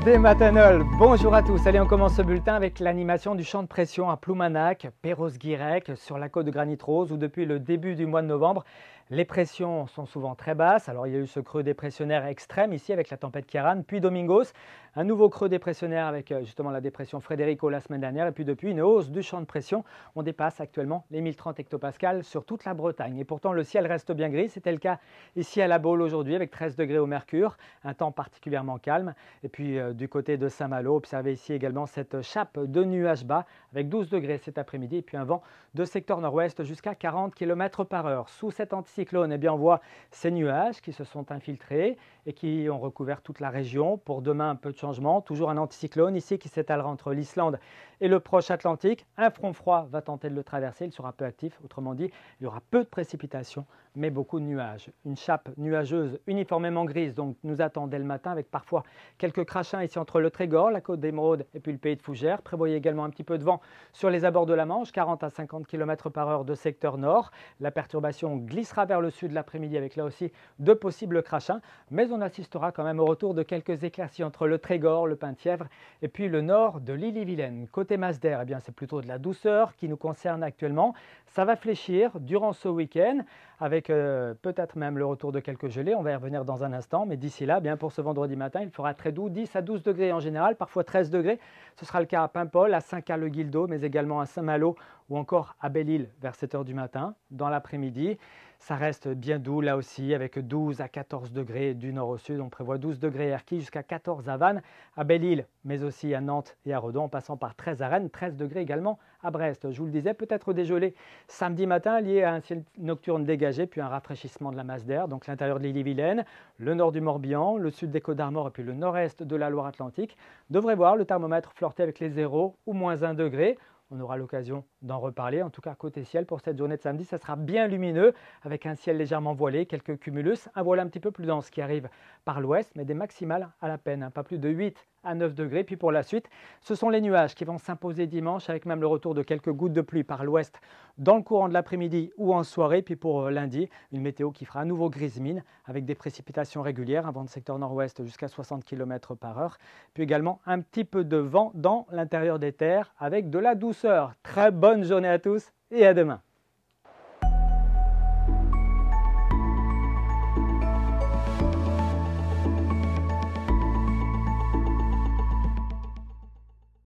Des Matanols, bonjour à tous. Allez, on commence ce bulletin avec l'animation du champ de pression à Ploumanac, Perros-Guirec, sur la côte de Granit Rose, où depuis le début du mois de novembre, les pressions sont souvent très basses. Alors, il y a eu ce creux dépressionnaire extrême ici avec la tempête Kiaran, puis Domingos, un nouveau creux dépressionnaire avec justement la dépression Federico la semaine dernière, et puis depuis une hausse du champ de pression. On dépasse actuellement les 1030 hectopascales sur toute la Bretagne. Et pourtant, le ciel reste bien gris. C'était le cas ici à La Baule aujourd'hui avec 13 degrés au mercure, un temps particulièrement calme. Et puis du côté de Saint-Malo, observez ici également cette chape de nuages bas avec 12 degrés cet après-midi et puis un vent de secteur nord-ouest jusqu'à 40 km/h. Sous cet anticyclone, eh bien, on voit ces nuages qui se sont infiltrés et qui ont recouvert toute la région. Pour demain, un peu de changement, toujours un anticyclone ici qui s'étalera entre l'Islande et le proche Atlantique. Un front froid va tenter de le traverser, il sera peu actif, autrement dit, il y aura peu de précipitations, mais beaucoup de nuages. Une chape nuageuse uniformément grise donc nous attend dès le matin avec parfois quelques crachins ici entre le Trégor, la côte d'Émeraude et puis le pays de Fougères. Prévoyez également un petit peu de vent sur les abords de la Manche, 40 à 50 km/h de secteur nord. La perturbation glissera vers le sud l'après-midi avec là aussi de possibles crachins, mais on assistera quand même au retour de quelques éclaircies entre le Trégor, le Penthièvre et puis le nord de l'Ille-et-Vilaine. Côté masse d'air, eh bien, c'est plutôt de la douceur qui nous concerne actuellement. Ça va fléchir durant ce week-end avec peut-être même le retour de quelques gelées. On va y revenir dans un instant, mais d'ici là, bien pour ce vendredi matin, il fera très doux, 10 à 12 degrés en général, parfois 13 degrés. Ce sera le cas à Paimpol, à Saint-Caux-le-Guildo, mais également à Saint-Malo ou encore à Belle-Île vers 7 h du matin. Dans l'après-midi, ça reste bien doux là aussi avec 12 à 14 degrés du nord au sud. On prévoit 12 degrés à Erquy jusqu'à 14 à Vannes, à Belle-Île, mais aussi à Nantes et à Redon, en passant par 13 à Rennes, 13 degrés également à Brest. Je vous le disais, peut-être des gelées samedi matin liées à un ciel nocturne dégagé, puis un rafraîchissement de la masse d'air. Donc l'intérieur de l'Ille-et-Vilaine, le nord du Morbihan, le sud des Côtes-d'Armor et puis le nord-est de la Loire-Atlantique devrait voir le thermomètre flirter avec les 0 ou moins 1 degré. On aura l'occasion d'en reparler. En tout cas, côté ciel, pour cette journée de samedi, ça sera bien lumineux avec un ciel légèrement voilé, quelques cumulus, un voile un petit peu plus dense qui arrive par l'ouest, mais des maximales à la peine, pas plus de 8 à 9 degrés. Puis pour la suite, ce sont les nuages qui vont s'imposer dimanche avec même le retour de quelques gouttes de pluie par l'ouest dans le courant de l'après-midi ou en soirée. Puis pour lundi, une météo qui fera à nouveau grise mine avec des précipitations régulières, un vent de secteur nord-ouest jusqu'à 60 km/h. Puis également un petit peu de vent dans l'intérieur des terres avec de la douceur. Très bonne journée à tous et à demain.